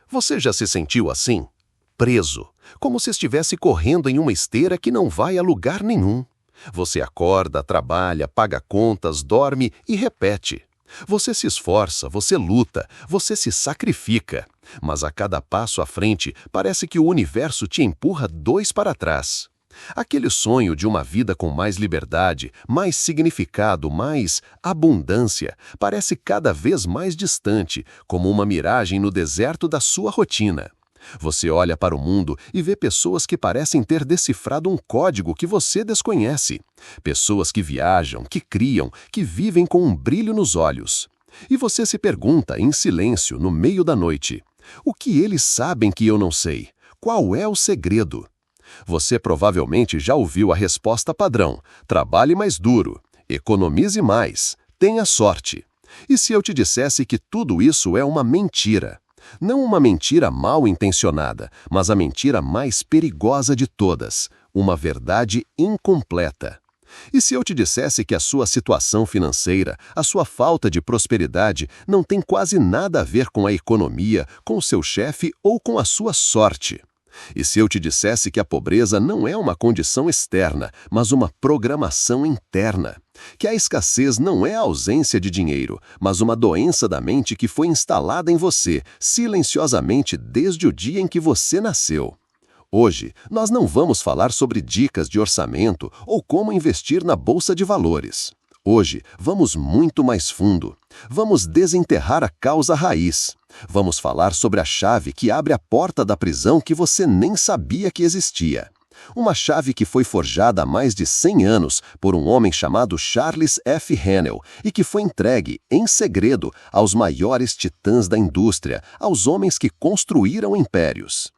Você já se sentiu assim? Preso, como se estivesse correndo em uma esteira que não vai a lugar nenhum. Você acorda, trabalha, paga contas, dorme e repete. Você se esforça, você luta, você se sacrifica. Mas a cada passo à frente, parece que o universo te empurra 2 para trás. Aquele sonho de uma vida com mais liberdade, mais significado, mais abundância, parece cada vez mais distante, como uma miragem no deserto da sua rotina. Você olha para o mundo e vê pessoas que parecem ter decifrado um código que você desconhece. Pessoas que viajam, que criam, que vivem com um brilho nos olhos. E você se pergunta, em silêncio, no meio da noite: o que eles sabem que eu não sei? Qual é o segredo? Você provavelmente já ouviu a resposta padrão: trabalhe mais duro, economize mais, tenha sorte. E se eu te dissesse que tudo isso é uma mentira? Não uma mentira mal intencionada, mas a mentira mais perigosa de todas, uma verdade incompleta. E se eu te dissesse que a sua situação financeira, a sua falta de prosperidade, não tem quase nada a ver com a economia, com o seu chefe ou com a sua sorte? E se eu te dissesse que a pobreza não é uma condição externa, mas uma programação interna? Que a escassez não é a ausência de dinheiro, mas uma doença da mente que foi instalada em você, silenciosamente desde o dia em que você nasceu? Hoje, nós não vamos falar sobre dicas de orçamento ou como investir na bolsa de valores. Hoje, vamos muito mais fundo. Vamos desenterrar a causa raiz. Vamos falar sobre a chave que abre a porta da prisão que você nem sabia que existia. Uma chave que foi forjada há mais de 100 anos por um homem chamado Charles F. Hennel e que foi entregue, em segredo, aos maiores titãs da indústria, aos homens que construíram impérios.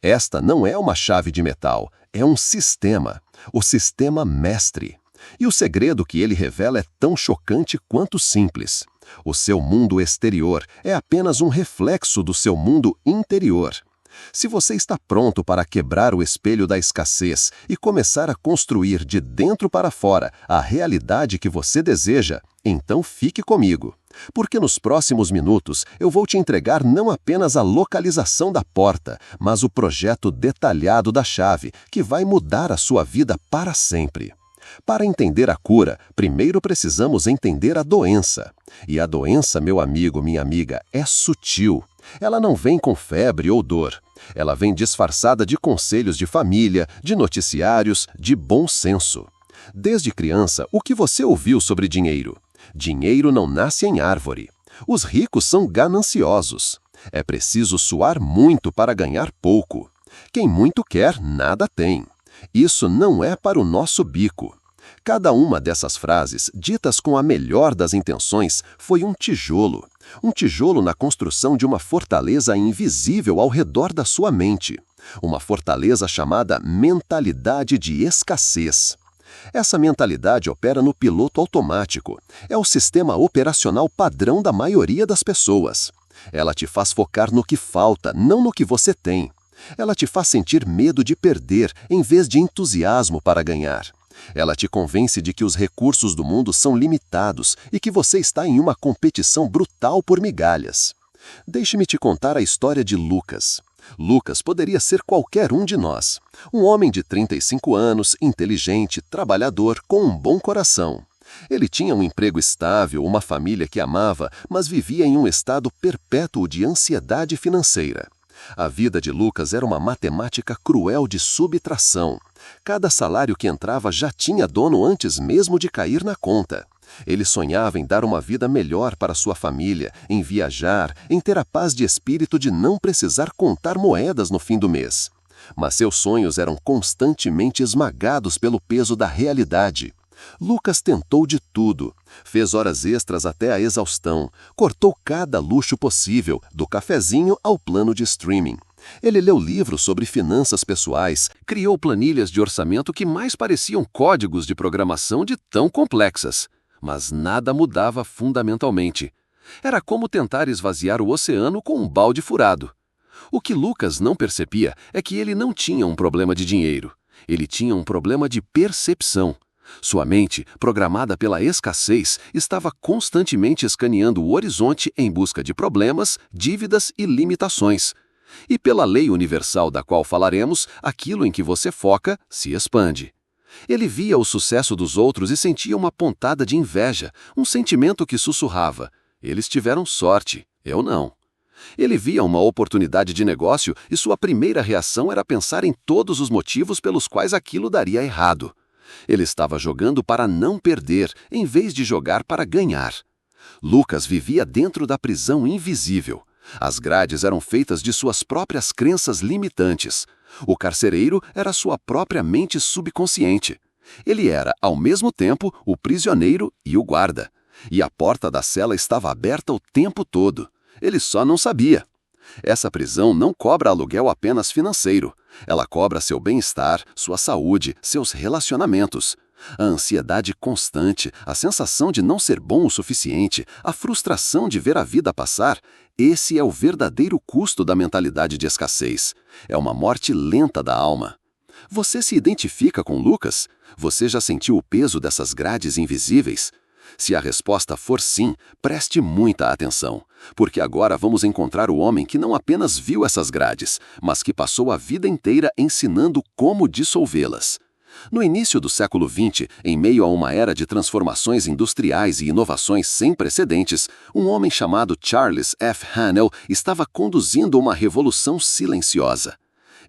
Esta não é uma chave de metal, é um sistema, o sistema mestre. E o segredo que ele revela é tão chocante quanto simples. O seu mundo exterior é apenas um reflexo do seu mundo interior. Se você está pronto para quebrar o espelho da escassez e começar a construir de dentro para fora a realidade que você deseja, então fique comigo. Porque nos próximos minutos eu vou te entregar não apenas a localização da porta, mas o projeto detalhado da chave que vai mudar a sua vida para sempre. Para entender a cura, primeiro precisamos entender a doença. E a doença, meu amigo, minha amiga, é sutil. Ela não vem com febre ou dor. Ela vem disfarçada de conselhos de família, de noticiários, de bom senso. Desde criança, o que você ouviu sobre dinheiro? Dinheiro não nasce em árvore. Os ricos são gananciosos. É preciso suar muito para ganhar pouco. Quem muito quer, nada tem. Isso não é para o nosso bico. Cada uma dessas frases, ditas com a melhor das intenções, foi um tijolo. Um tijolo na construção de uma fortaleza invisível ao redor da sua mente. Uma fortaleza chamada mentalidade de escassez. Essa mentalidade opera no piloto automático. É o sistema operacional padrão da maioria das pessoas. Ela te faz focar no que falta, não no que você tem. Ela te faz sentir medo de perder, em vez de entusiasmo para ganhar. Ela te convence de que os recursos do mundo são limitados e que você está em uma competição brutal por migalhas. Deixe-me te contar a história de Lucas. Lucas poderia ser qualquer um de nós. Um homem de 35 anos, inteligente, trabalhador, com um bom coração. Ele tinha um emprego estável, uma família que amava, mas vivia em um estado perpétuo de ansiedade financeira. A vida de Lucas era uma matemática cruel de subtração. Cada salário que entrava já tinha dono antes mesmo de cair na conta. Ele sonhava em dar uma vida melhor para sua família, em viajar, em ter a paz de espírito de não precisar contar moedas no fim do mês. Mas seus sonhos eram constantemente esmagados pelo peso da realidade. Lucas tentou de tudo. Fez horas extras até a exaustão. Cortou cada luxo possível, do cafezinho ao plano de streaming. Ele leu livros sobre finanças pessoais, criou planilhas de orçamento que mais pareciam códigos de programação de tão complexas. Mas nada mudava fundamentalmente. Era como tentar esvaziar o oceano com um balde furado. O que Lucas não percebia é que ele não tinha um problema de dinheiro. Ele tinha um problema de percepção. Sua mente, programada pela escassez, estava constantemente escaneando o horizonte em busca de problemas, dívidas e limitações. E pela lei universal da qual falaremos, aquilo em que você foca se expande. Ele via o sucesso dos outros e sentia uma pontada de inveja, um sentimento que sussurrava: eles tiveram sorte, eu não. Ele via uma oportunidade de negócio e sua primeira reação era pensar em todos os motivos pelos quais aquilo daria errado. Ele estava jogando para não perder, em vez de jogar para ganhar. Lucas vivia dentro da prisão invisível. As grades eram feitas de suas próprias crenças limitantes. O carcereiro era sua própria mente subconsciente. Ele era, ao mesmo tempo, o prisioneiro e o guarda. E a porta da cela estava aberta o tempo todo. Ele só não sabia. Essa prisão não cobra aluguel apenas financeiro. Ela cobra seu bem-estar, sua saúde, seus relacionamentos. A ansiedade constante, a sensação de não ser bom o suficiente, a frustração de ver a vida passar, esse é o verdadeiro custo da mentalidade de escassez. É uma morte lenta da alma. Você se identifica com Lucas? Você já sentiu o peso dessas grades invisíveis? Se a resposta for sim, preste muita atenção, porque agora vamos encontrar o homem que não apenas viu essas grades, mas que passou a vida inteira ensinando como dissolvê-las. No início do século XX, em meio a uma era de transformações industriais e inovações sem precedentes, um homem chamado Charles F. Haanel estava conduzindo uma revolução silenciosa.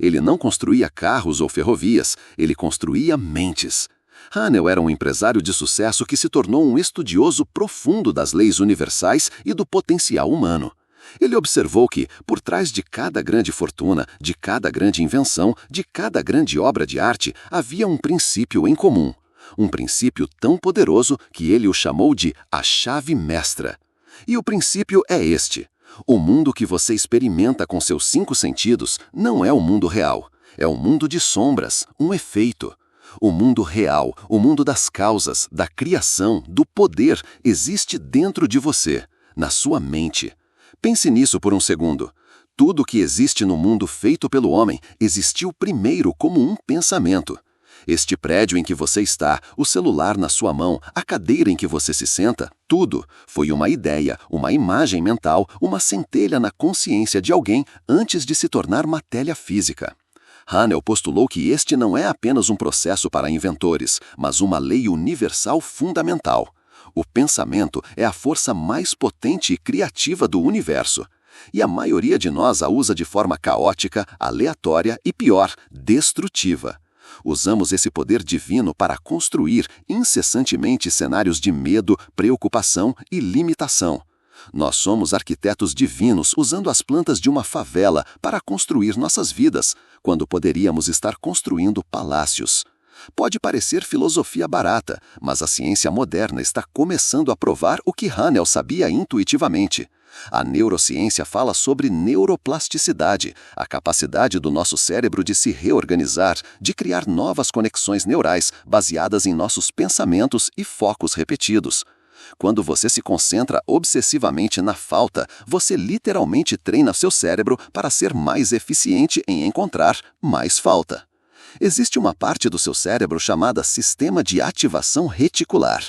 Ele não construía carros ou ferrovias, ele construía mentes. Haanel era um empresário de sucesso que se tornou um estudioso profundo das leis universais e do potencial humano. Ele observou que, por trás de cada grande fortuna, de cada grande invenção, de cada grande obra de arte, havia um princípio em comum. Um princípio tão poderoso que ele o chamou de a chave mestra. E o princípio é este: o mundo que você experimenta com seus 5 sentidos não é o mundo real. É um mundo de sombras, um efeito. O mundo real, o mundo das causas, da criação, do poder, existe dentro de você, na sua mente. Pense nisso por um segundo. Tudo que existe no mundo feito pelo homem existiu primeiro como um pensamento. Este prédio em que você está, o celular na sua mão, a cadeira em que você se senta, tudo foi uma ideia, uma imagem mental, uma centelha na consciência de alguém antes de se tornar matéria física. Haanel postulou que este não é apenas um processo para inventores, mas uma lei universal fundamental. O pensamento é a força mais potente e criativa do universo. E a maioria de nós a usa de forma caótica, aleatória e, pior, destrutiva. Usamos esse poder divino para construir incessantemente cenários de medo, preocupação e limitação. Nós somos arquitetos divinos usando as plantas de uma favela para construir nossas vidas, quando poderíamos estar construindo palácios. Pode parecer filosofia barata, mas a ciência moderna está começando a provar o que Haanel sabia intuitivamente. A neurociência fala sobre neuroplasticidade, a capacidade do nosso cérebro de se reorganizar, de criar novas conexões neurais baseadas em nossos pensamentos e focos repetidos. Quando você se concentra obsessivamente na falta, você literalmente treina seu cérebro para ser mais eficiente em encontrar mais falta. Existe uma parte do seu cérebro chamada sistema de ativação reticular.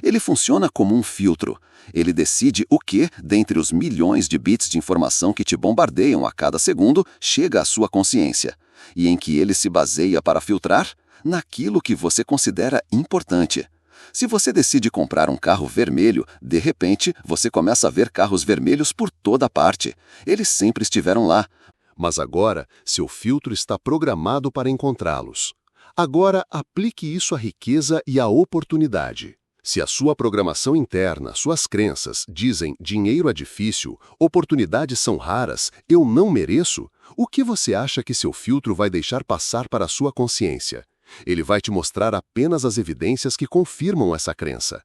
Ele funciona como um filtro. Ele decide o que, dentre os milhões de bits de informação que te bombardeiam a cada segundo, chega à sua consciência. E em que ele se baseia para filtrar? Naquilo que você considera importante. Se você decide comprar um carro vermelho, de repente, você começa a ver carros vermelhos por toda parte. Eles sempre estiveram lá. Mas agora, seu filtro está programado para encontrá-los. Agora, aplique isso à riqueza e à oportunidade. Se a sua programação interna, suas crenças, dizem dinheiro é difícil, oportunidades são raras, eu não mereço, o que você acha que seu filtro vai deixar passar para a sua consciência? Ele vai te mostrar apenas as evidências que confirmam essa crença.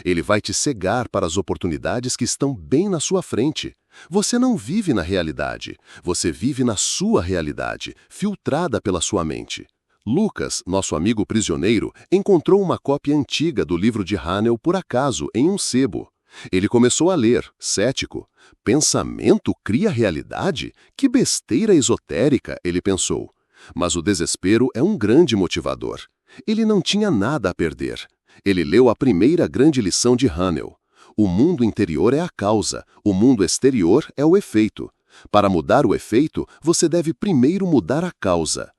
Ele vai te cegar para as oportunidades que estão bem na sua frente. Você não vive na realidade, você vive na sua realidade, filtrada pela sua mente. Lucas, nosso amigo prisioneiro, encontrou uma cópia antiga do livro de Haanel por acaso em um sebo. Ele começou a ler, cético. Pensamento cria realidade? Que besteira esotérica, ele pensou. Mas o desespero é um grande motivador. Ele não tinha nada a perder. Ele leu a primeira grande lição de Haanel. O mundo interior é a causa, o mundo exterior é o efeito. Para mudar o efeito, você deve primeiro mudar a causa.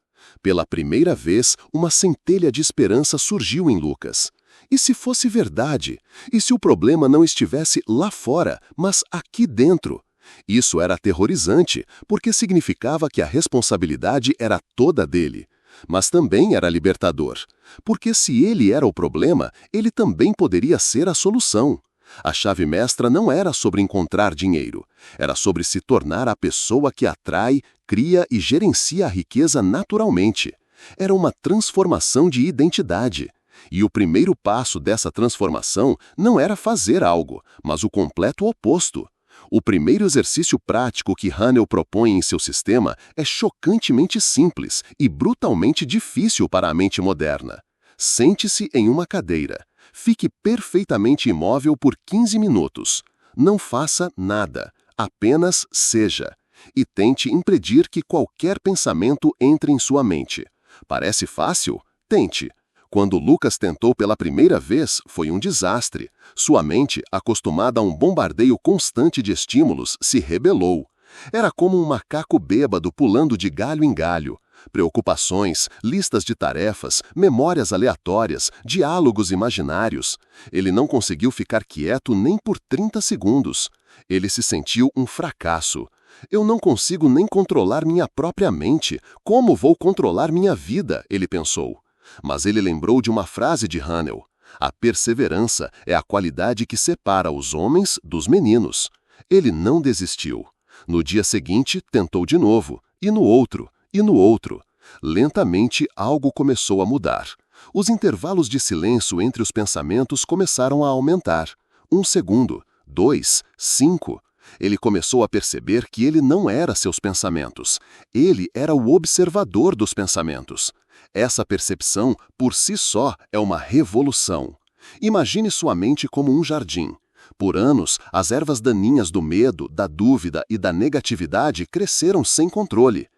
Pela primeira vez, uma centelha de esperança surgiu em Lucas. E se fosse verdade? E se o problema não estivesse lá fora, mas aqui dentro? Isso era aterrorizante, porque significava que a responsabilidade era toda dele. Mas também era libertador, porque se ele era o problema, ele também poderia ser a solução. A chave mestra não era sobre encontrar dinheiro, era sobre se tornar a pessoa que atrai, cria e gerencia a riqueza naturalmente. Era uma transformação de identidade. E o primeiro passo dessa transformação não era fazer algo, mas o completo oposto. O primeiro exercício prático que Hanel propõe em seu sistema é chocantemente simples e brutalmente difícil para a mente moderna. Sente-se em uma cadeira. Fique perfeitamente imóvel por 15 minutos. Não faça nada, apenas seja. E tente impedir que qualquer pensamento entre em sua mente. Parece fácil? Tente. Quando Lucas tentou pela primeira vez, foi um desastre. Sua mente, acostumada a um bombardeio constante de estímulos, se rebelou. Era como um macaco bêbado pulando de galho em galho. Preocupações, listas de tarefas, memórias aleatórias, diálogos imaginários. Ele não conseguiu ficar quieto nem por 30 segundos. Ele se sentiu um fracasso. Eu não consigo nem controlar minha própria mente. Como vou controlar minha vida? Ele pensou. Mas ele lembrou de uma frase de Hanel. A perseverança é a qualidade que separa os homens dos meninos. Ele não desistiu. No dia seguinte, tentou de novo, e no outro, e no outro. Lentamente, algo começou a mudar. Os intervalos de silêncio entre os pensamentos começaram a aumentar. 1 segundo, 2, 5. Ele começou a perceber que ele não era seus pensamentos. Ele era o observador dos pensamentos. Essa percepção, por si só, é uma revolução. Imagine sua mente como um jardim. Por anos, as ervas daninhas do medo, da dúvida e da negatividade cresceram sem controle.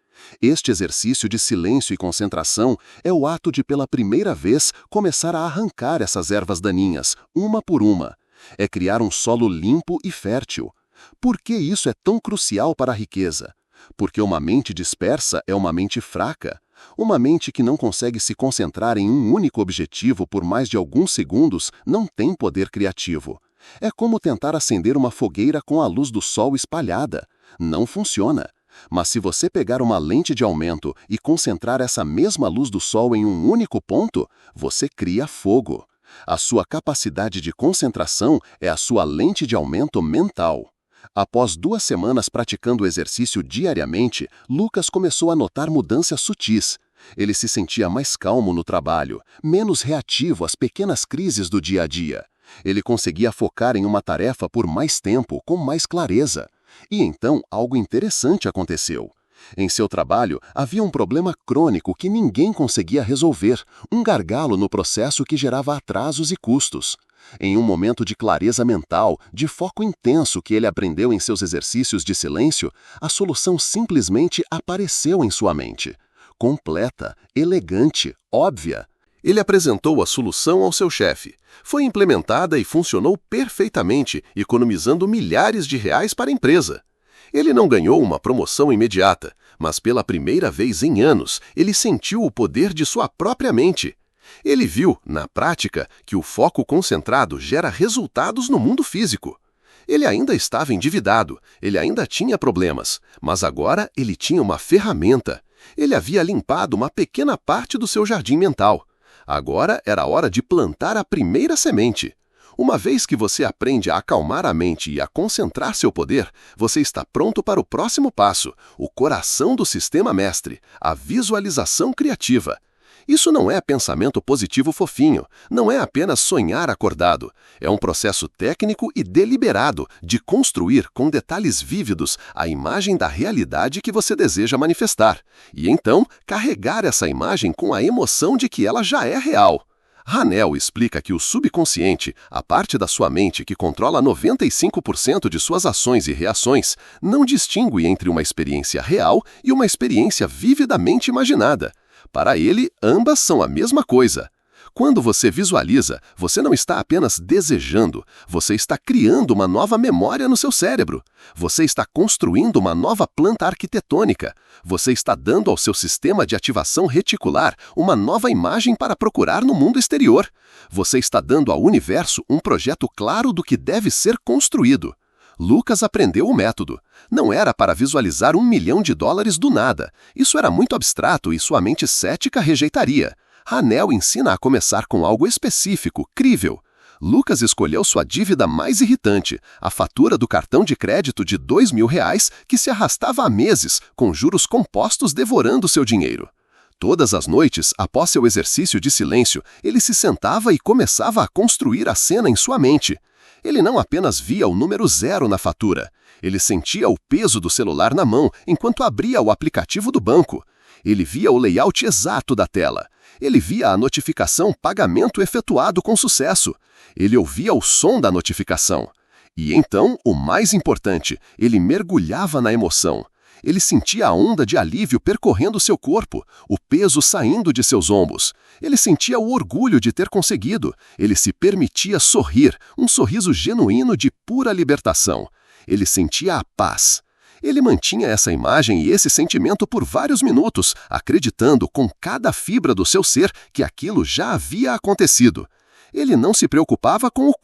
Este exercício de silêncio e concentração é o ato de, pela primeira vez, começar a arrancar essas ervas daninhas, uma por uma. É criar um solo limpo e fértil. Por que isso é tão crucial para a riqueza? Porque uma mente dispersa é uma mente fraca. Uma mente que não consegue se concentrar em um único objetivo por mais de alguns segundos não tem poder criativo. É como tentar acender uma fogueira com a luz do sol espalhada. Não funciona. Mas se você pegar uma lente de aumento e concentrar essa mesma luz do sol em um único ponto, você cria fogo. A sua capacidade de concentração é a sua lente de aumento mental. Após 2 semanas praticando o exercício diariamente, Lucas começou a notar mudanças sutis. Ele se sentia mais calmo no trabalho, menos reativo às pequenas crises do dia a dia. Ele conseguia focar em uma tarefa por mais tempo, com mais clareza. E então algo interessante aconteceu. Em seu trabalho, havia um problema crônico que ninguém conseguia resolver, um gargalo no processo que gerava atrasos e custos. Em um momento de clareza mental, de foco intenso que ele aprendeu em seus exercícios de silêncio, a solução simplesmente apareceu em sua mente. Completa, elegante, óbvia. Ele apresentou a solução ao seu chefe. Foi implementada e funcionou perfeitamente, economizando milhares de reais para a empresa. Ele não ganhou uma promoção imediata, mas pela primeira vez em anos, ele sentiu o poder de sua própria mente. Ele viu, na prática, que o foco concentrado gera resultados no mundo físico. Ele ainda estava endividado, ele ainda tinha problemas, mas agora ele tinha uma ferramenta. Ele havia limpado uma pequena parte do seu jardim mental. Agora era a hora de plantar a primeira semente. Uma vez que você aprende a acalmar a mente e a concentrar seu poder, você está pronto para o próximo passo, o coração do sistema mestre, a visualização criativa. Isso não é pensamento positivo fofinho, não é apenas sonhar acordado. É um processo técnico e deliberado de construir com detalhes vívidos a imagem da realidade que você deseja manifestar. E então, carregar essa imagem com a emoção de que ela já é real. Hanel explica que o subconsciente, a parte da sua mente que controla 95% de suas ações e reações, não distingue entre uma experiência real e uma experiência vividamente imaginada. Para ele, ambas são a mesma coisa. Quando você visualiza, você não está apenas desejando, você está criando uma nova memória no seu cérebro. Você está construindo uma nova planta arquitetônica. Você está dando ao seu sistema de ativação reticular uma nova imagem para procurar no mundo exterior. Você está dando ao universo um projeto claro do que deve ser construído. Lucas aprendeu o método. Não era para visualizar $1 milhão do nada. Isso era muito abstrato e sua mente cética rejeitaria. Hanel ensina a começar com algo específico, crível. Lucas escolheu sua dívida mais irritante, a fatura do cartão de crédito de R$ 2.000 que se arrastava há meses, com juros compostos devorando seu dinheiro. Todas as noites, após seu exercício de silêncio, ele se sentava e começava a construir a cena em sua mente. Ele não apenas via o número 0 na fatura, ele sentia o peso do celular na mão enquanto abria o aplicativo do banco. Ele via o layout exato da tela. Ele via a notificação pagamento efetuado com sucesso. Ele ouvia o som da notificação. E então, o mais importante, ele mergulhava na emoção. Ele sentia a onda de alívio percorrendo seu corpo, o peso saindo de seus ombros. Ele sentia o orgulho de ter conseguido. Ele se permitia sorrir, um sorriso genuíno de pura libertação. Ele sentia a paz. Ele mantinha essa imagem e esse sentimento por vários minutos, acreditando com cada fibra do seu ser que aquilo já havia acontecido. Ele não se preocupava com o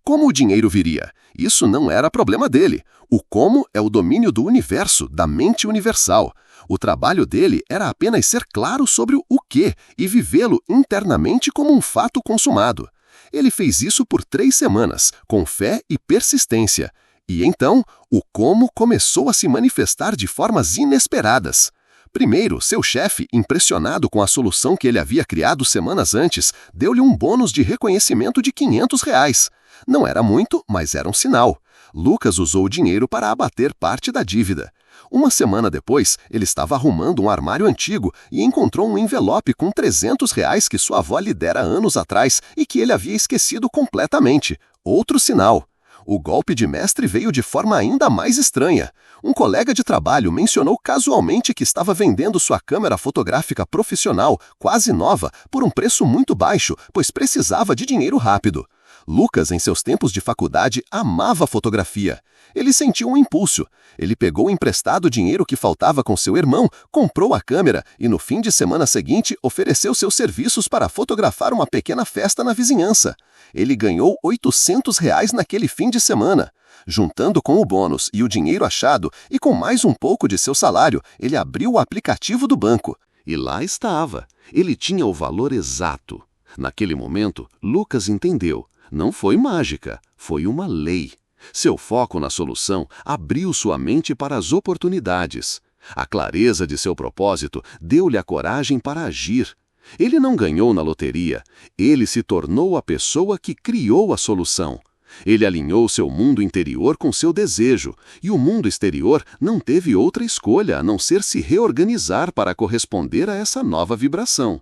como o dinheiro viria. Isso não era problema dele. O como é o domínio do universo, da mente universal. O trabalho dele era apenas ser claro sobre o que e vivê-lo internamente como um fato consumado. Ele fez isso por 3 semanas, com fé e persistência. E então, o como começou a se manifestar de formas inesperadas. Primeiro, seu chefe, impressionado com a solução que ele havia criado semanas antes, deu-lhe um bônus de reconhecimento de R$ 500. Não era muito, mas era um sinal. Lucas usou o dinheiro para abater parte da dívida. Uma semana depois, ele estava arrumando um armário antigo e encontrou um envelope com R$ 300 que sua avó lhe dera anos atrás e que ele havia esquecido completamente. Outro sinal. O golpe de mestre veio de forma ainda mais estranha. Um colega de trabalho mencionou casualmente que estava vendendo sua câmera fotográfica profissional, quase nova, por um preço muito baixo, pois precisava de dinheiro rápido. Lucas, em seus tempos de faculdade, amava fotografia. Ele sentiu um impulso. Ele pegou o emprestado dinheiro que faltava com seu irmão, comprou a câmera e, no fim de semana seguinte, ofereceu seus serviços para fotografar uma pequena festa na vizinhança. Ele ganhou R$ 800 naquele fim de semana. Juntando com o bônus e o dinheiro achado, e com mais um pouco de seu salário, ele abriu o aplicativo do banco. E lá estava. Ele tinha o valor exato. Naquele momento, Lucas entendeu. Não foi mágica, foi uma lei. Seu foco na solução abriu sua mente para as oportunidades. A clareza de seu propósito deu-lhe a coragem para agir. Ele não ganhou na loteria, ele se tornou a pessoa que criou a solução. Ele alinhou seu mundo interior com seu desejo, e o mundo exterior não teve outra escolha a não ser se reorganizar para corresponder a essa nova vibração.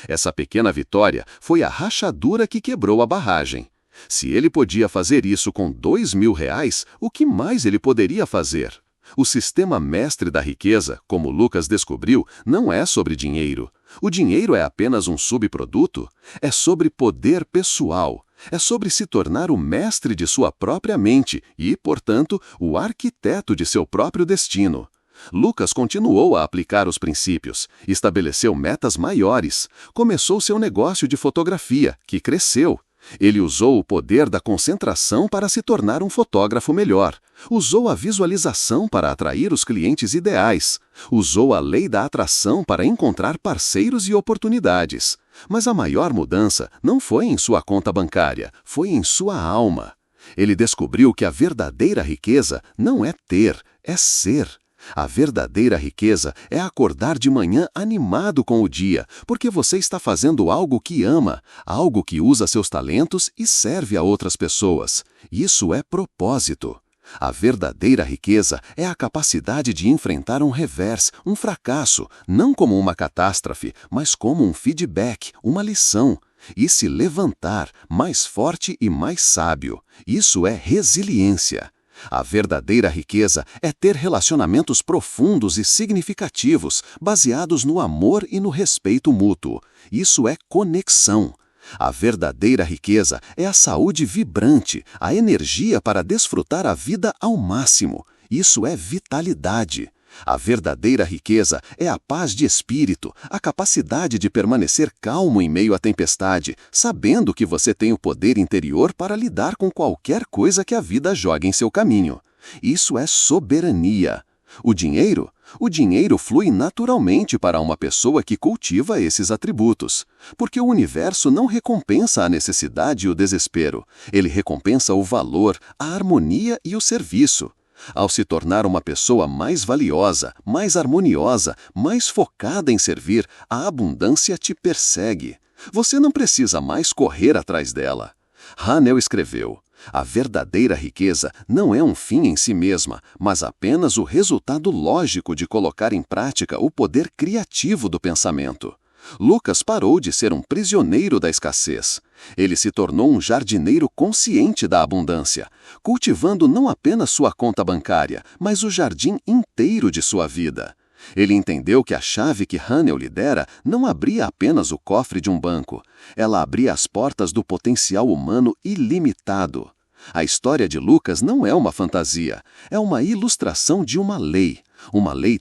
Essa pequena vitória foi a rachadura que quebrou a barragem. Se ele podia fazer isso com R$ 2.000, o que mais ele poderia fazer? O sistema mestre da riqueza, como Lucas descobriu, não é sobre dinheiro. O dinheiro é apenas um subproduto. É sobre poder pessoal. É sobre se tornar o mestre de sua própria mente e, portanto, o arquiteto de seu próprio destino. Lucas continuou a aplicar os princípios, estabeleceu metas maiores, começou seu negócio de fotografia, que cresceu. Ele usou o poder da concentração para se tornar um fotógrafo melhor. Usou a visualização para atrair os clientes ideais. Usou a lei da atração para encontrar parceiros e oportunidades. Mas a maior mudança não foi em sua conta bancária, foi em sua alma. Ele descobriu que a verdadeira riqueza não é ter, é ser. A verdadeira riqueza é acordar de manhã animado com o dia, porque você está fazendo algo que ama, algo que usa seus talentos e serve a outras pessoas. Isso é propósito. A verdadeira riqueza é a capacidade de enfrentar um revés, um fracasso, não como uma catástrofe, mas como um feedback, uma lição. E se levantar mais forte e mais sábio. Isso é resiliência. A verdadeira riqueza é ter relacionamentos profundos e significativos, baseados no amor e no respeito mútuo. Isso é conexão. A verdadeira riqueza é a saúde vibrante, a energia para desfrutar a vida ao máximo. Isso é vitalidade. A verdadeira riqueza é a paz de espírito, a capacidade de permanecer calmo em meio à tempestade, sabendo que você tem o poder interior para lidar com qualquer coisa que a vida jogue em seu caminho. Isso é soberania. O dinheiro? O dinheiro flui naturalmente para uma pessoa que cultiva esses atributos, porque o universo não recompensa a necessidade e o desespero, ele recompensa o valor, a harmonia e o serviço. Ao se tornar uma pessoa mais valiosa, mais harmoniosa, mais focada em servir, a abundância te persegue. Você não precisa mais correr atrás dela. Hanel escreveu: a verdadeira riqueza não é um fim em si mesma, mas apenas o resultado lógico de colocar em prática o poder criativo do pensamento. Lucas parou de ser um prisioneiro da escassez. Ele se tornou um jardineiro consciente da abundância, cultivando não apenas sua conta bancária, mas o jardim inteiro de sua vida. Ele entendeu que a chave que Hanel lhe dera não abria apenas o cofre de um banco, ela abria as portas do potencial humano ilimitado. A história de Lucas não é uma fantasia, é uma ilustração de uma lei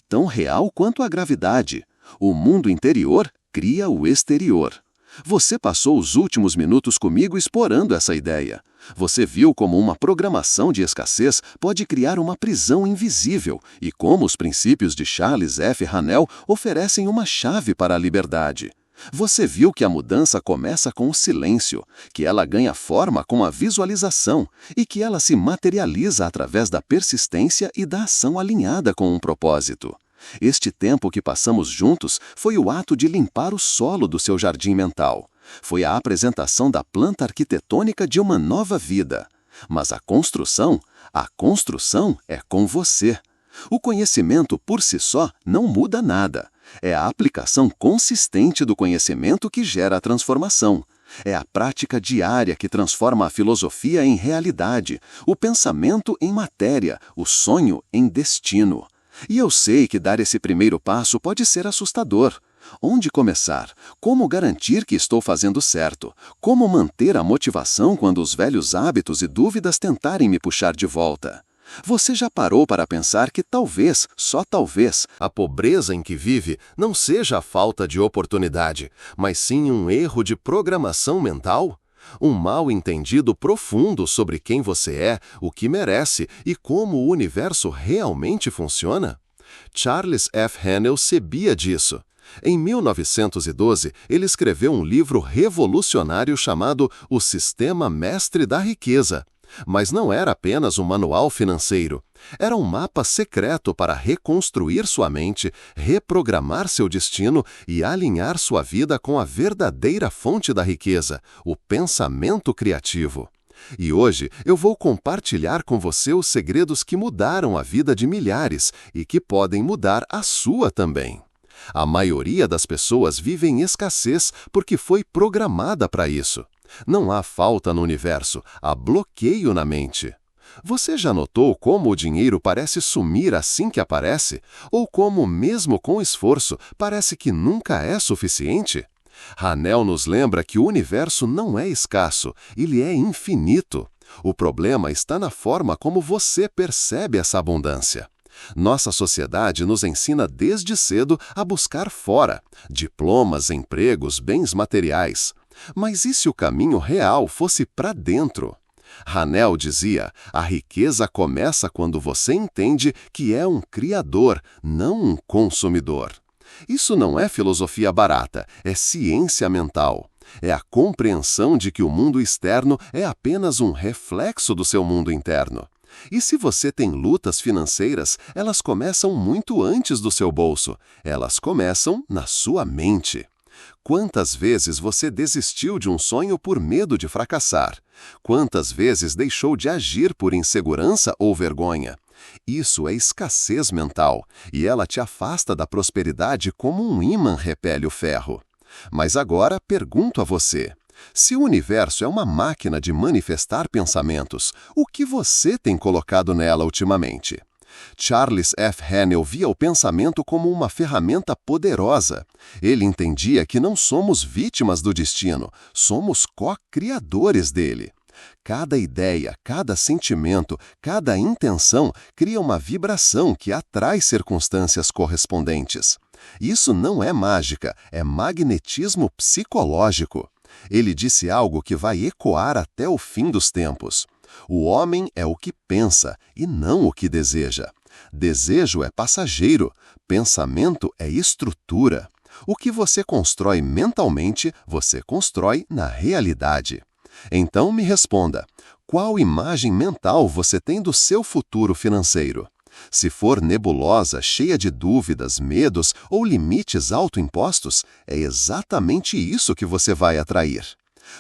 tão real quanto a gravidade. O mundo interior cria o exterior. Você passou os últimos minutos comigo explorando essa ideia. Você viu como uma programação de escassez pode criar uma prisão invisível e como os princípios de Charles F. Hanel oferecem uma chave para a liberdade. Você viu que a mudança começa com o silêncio, que ela ganha forma com a visualização e que ela se materializa através da persistência e da ação alinhada com um propósito. Este tempo que passamos juntos foi o ato de limpar o solo do seu jardim mental. Foi a apresentação da planta arquitetônica de uma nova vida. Mas a construção é com você. O conhecimento por si só não muda nada. É a aplicação consistente do conhecimento que gera a transformação. É a prática diária que transforma a filosofia em realidade, o pensamento em matéria, o sonho em destino. E eu sei que dar esse primeiro passo pode ser assustador. Onde começar? Como garantir que estou fazendo certo? Como manter a motivação quando os velhos hábitos e dúvidas tentarem me puxar de volta? Você já parou para pensar que talvez, só talvez, a pobreza em que vive não seja a falta de oportunidade, mas sim um erro de programação mental? Um mal-entendido profundo sobre quem você é, o que merece e como o universo realmente funciona? Charles F. Hanel sabia disso. Em 1912, ele escreveu um livro revolucionário chamado O Sistema Mestre da Riqueza. Mas não era apenas um manual financeiro. Era um mapa secreto para reconstruir sua mente, reprogramar seu destino e alinhar sua vida com a verdadeira fonte da riqueza, o pensamento criativo. E hoje eu vou compartilhar com você os segredos que mudaram a vida de milhares e que podem mudar a sua também. A maioria das pessoas vive em escassez porque foi programada para isso. Não há falta no universo, há bloqueio na mente. Você já notou como o dinheiro parece sumir assim que aparece? Ou como, mesmo com esforço, parece que nunca é suficiente? Hanel nos lembra que o universo não é escasso, ele é infinito. O problema está na forma como você percebe essa abundância. Nossa sociedade nos ensina desde cedo a buscar fora, diplomas, empregos, bens materiais. Mas e se o caminho real fosse para dentro? Hanel dizia, a riqueza começa quando você entende que é um criador, não um consumidor. Isso não é filosofia barata, é ciência mental. É a compreensão de que o mundo externo é apenas um reflexo do seu mundo interno. E se você tem lutas financeiras, elas começam muito antes do seu bolso. Elas começam na sua mente. Quantas vezes você desistiu de um sonho por medo de fracassar? Quantas vezes deixou de agir por insegurança ou vergonha? Isso é escassez mental, e ela te afasta da prosperidade como um ímã repele o ferro. Mas agora pergunto a você, se o universo é uma máquina de manifestar pensamentos, o que você tem colocado nela ultimamente? Charles F. Haanel via o pensamento como uma ferramenta poderosa. Ele entendia que não somos vítimas do destino, somos co-criadores dele. Cada ideia, cada sentimento, cada intenção cria uma vibração que atrai circunstâncias correspondentes. Isso não é mágica, é magnetismo psicológico. Ele disse algo que vai ecoar até o fim dos tempos. O homem é o que pensa e não o que deseja. Desejo é passageiro, pensamento é estrutura. O que você constrói mentalmente, você constrói na realidade. Então me responda, qual imagem mental você tem do seu futuro financeiro? Se for nebulosa, cheia de dúvidas, medos ou limites autoimpostos, é exatamente isso que você vai atrair.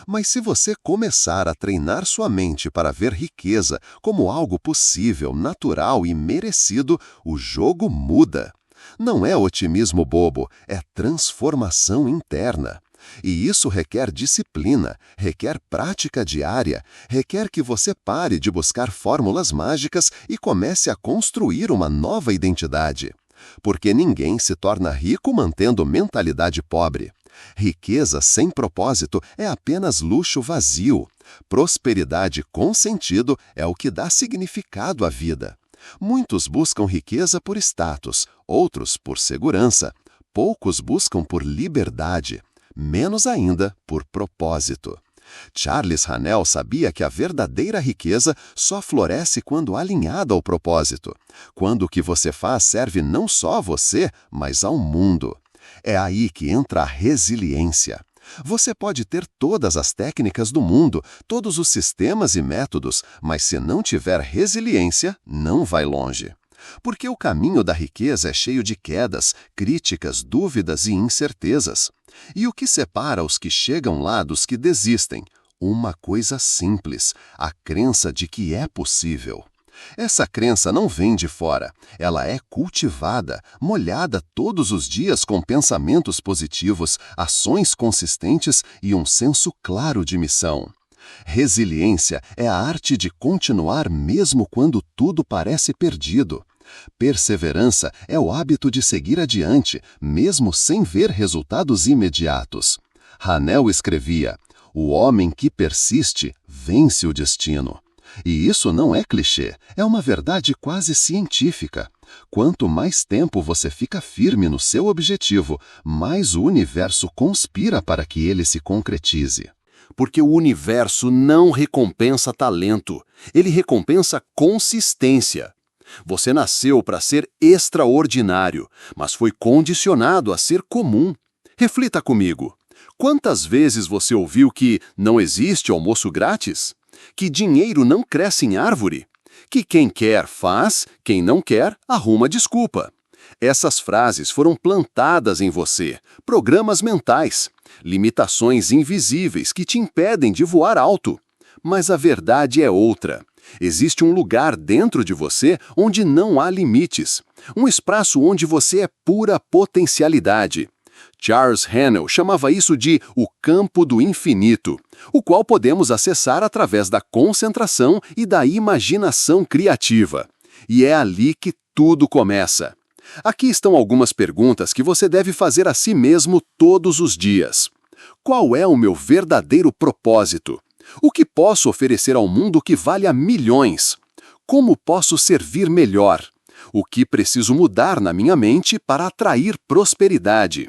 Mas se você começar a treinar sua mente para ver riqueza como algo possível, natural e merecido, o jogo muda. Não é otimismo bobo, é transformação interna. E isso requer disciplina, requer prática diária, requer que você pare de buscar fórmulas mágicas e comece a construir uma nova identidade. Porque ninguém se torna rico mantendo mentalidade pobre. Riqueza sem propósito é apenas luxo vazio. Prosperidade com sentido é o que dá significado à vida. Muitos buscam riqueza por status, outros por segurança. Poucos buscam por liberdade. Menos ainda por propósito. Charles Haanel sabia que a verdadeira riqueza só floresce quando alinhada ao propósito, quando o que você faz serve não só a você, mas ao mundo. É aí que entra a resiliência. Você pode ter todas as técnicas do mundo, todos os sistemas e métodos, mas se não tiver resiliência, não vai longe. Porque o caminho da riqueza é cheio de quedas, críticas, dúvidas e incertezas. E o que separa os que chegam lá dos que desistem? Uma coisa simples, a crença de que é possível. Essa crença não vem de fora, ela é cultivada, molhada todos os dias com pensamentos positivos, ações consistentes e um senso claro de missão. Resiliência é a arte de continuar mesmo quando tudo parece perdido. Perseverança é o hábito de seguir adiante, mesmo sem ver resultados imediatos. Haanel escrevia: "O homem que persiste vence o destino." E isso não é clichê, é uma verdade quase científica. Quanto mais tempo você fica firme no seu objetivo, mais o universo conspira para que ele se concretize. Porque o universo não recompensa talento, ele recompensa consistência. Você nasceu para ser extraordinário, mas foi condicionado a ser comum. Reflita comigo. Quantas vezes você ouviu que não existe almoço grátis? Que dinheiro não cresce em árvore? Que quem quer faz, quem não quer arruma desculpa. Essas frases foram plantadas em você, programas mentais, limitações invisíveis que te impedem de voar alto. Mas a verdade é outra. Existe um lugar dentro de você onde não há limites, um espaço onde você é pura potencialidade. Charles Haanel chamava isso de o campo do infinito, o qual podemos acessar através da concentração e da imaginação criativa. E é ali que tudo começa. Aqui estão algumas perguntas que você deve fazer a si mesmo todos os dias. Qual é o meu verdadeiro propósito? O que posso oferecer ao mundo que vale a milhões? Como posso servir melhor? O que preciso mudar na minha mente para atrair prosperidade?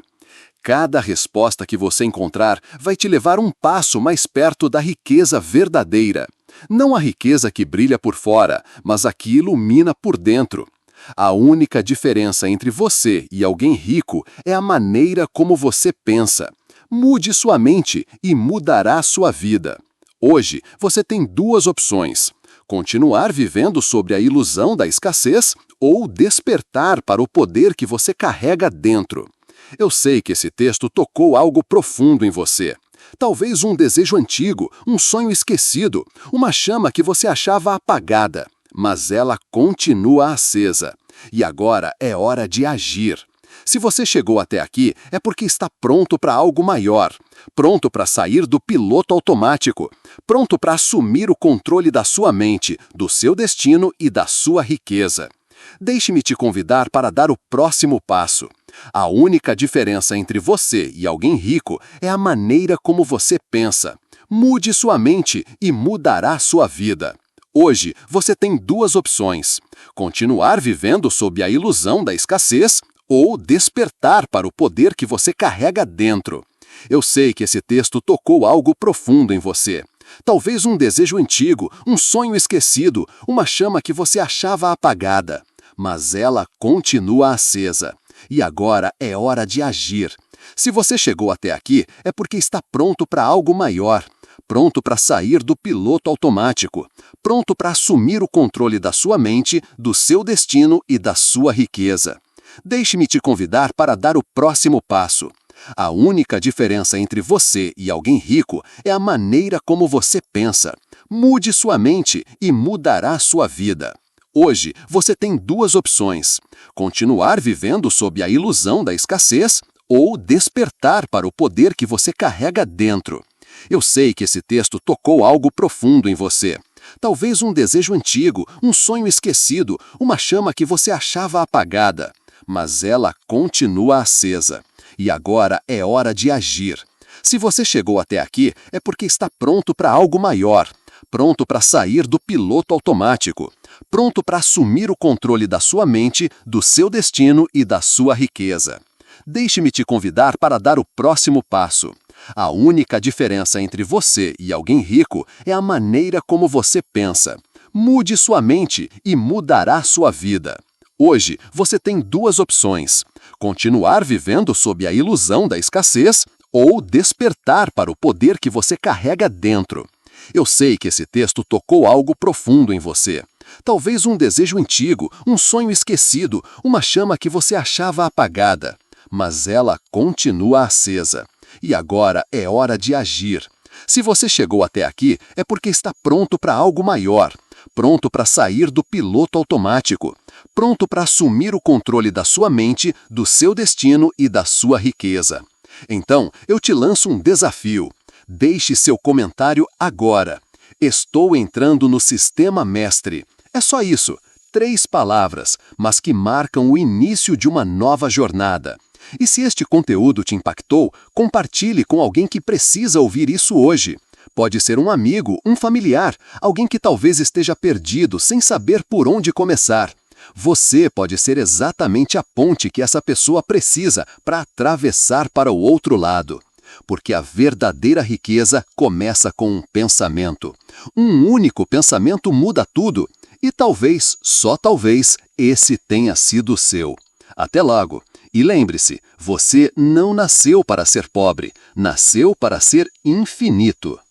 Cada resposta que você encontrar vai te levar um passo mais perto da riqueza verdadeira. Não a riqueza que brilha por fora, mas a que ilumina por dentro. A única diferença entre você e alguém rico é a maneira como você pensa. Mude sua mente e mudará sua vida. Hoje, você tem duas opções: continuar vivendo sobre a ilusão da escassez ou despertar para o poder que você carrega dentro. Eu sei que esse texto tocou algo profundo em você. Talvez um desejo antigo, um sonho esquecido, uma chama que você achava apagada. Mas ela continua acesa. E agora é hora de agir. Se você chegou até aqui, é porque está pronto para algo maior. Pronto para sair do piloto automático. Pronto para assumir o controle da sua mente, do seu destino e da sua riqueza. Deixe-me te convidar para dar o próximo passo. A única diferença entre você e alguém rico é a maneira como você pensa. Mude sua mente e mudará sua vida. Hoje, você tem duas opções: continuar vivendo sob a ilusão da escassez ou despertar para o poder que você carrega dentro. Eu sei que esse texto tocou algo profundo em você. Talvez um desejo antigo, um sonho esquecido, uma chama que você achava apagada. Mas ela continua acesa. E agora é hora de agir. Se você chegou até aqui, é porque está pronto para algo maior. Pronto para sair do piloto automático. Pronto para assumir o controle da sua mente, do seu destino e da sua riqueza. Deixe-me te convidar para dar o próximo passo. A única diferença entre você e alguém rico é a maneira como você pensa. Mude sua mente e mudará sua vida. Hoje, você tem duas opções: continuar vivendo sob a ilusão da escassez ou despertar para o poder que você carrega dentro. Eu sei que esse texto tocou algo profundo em você. Talvez um desejo antigo, um sonho esquecido, uma chama que você achava apagada. Mas ela continua acesa. E agora é hora de agir. Se você chegou até aqui, é porque está pronto para algo maior. Pronto para sair do piloto automático. Pronto para assumir o controle da sua mente, do seu destino e da sua riqueza. Deixe-me te convidar para dar o próximo passo. A única diferença entre você e alguém rico é a maneira como você pensa. Mude sua mente e mudará sua vida. Hoje, você tem duas opções: continuar vivendo sob a ilusão da escassez ou despertar para o poder que você carrega dentro. Eu sei que esse texto tocou algo profundo em você. Talvez um desejo antigo, um sonho esquecido, uma chama que você achava apagada. Mas ela continua acesa. E agora é hora de agir. Se você chegou até aqui, é porque está pronto para algo maior. Pronto para sair do piloto automático. Pronto para assumir o controle da sua mente, do seu destino e da sua riqueza. Então, eu te lanço um desafio. Deixe seu comentário agora. Estou entrando no Sistema Mestre. É só isso, 3 palavras, mas que marcam o início de uma nova jornada. E se este conteúdo te impactou, compartilhe com alguém que precisa ouvir isso hoje. Pode ser um amigo, um familiar, alguém que talvez esteja perdido, sem saber por onde começar. Você pode ser exatamente a ponte que essa pessoa precisa para atravessar para o outro lado. Porque a verdadeira riqueza começa com um pensamento. Um único pensamento muda tudo. E talvez, só talvez, esse tenha sido o seu. Até logo. E lembre-se, você não nasceu para ser pobre, nasceu para ser infinito.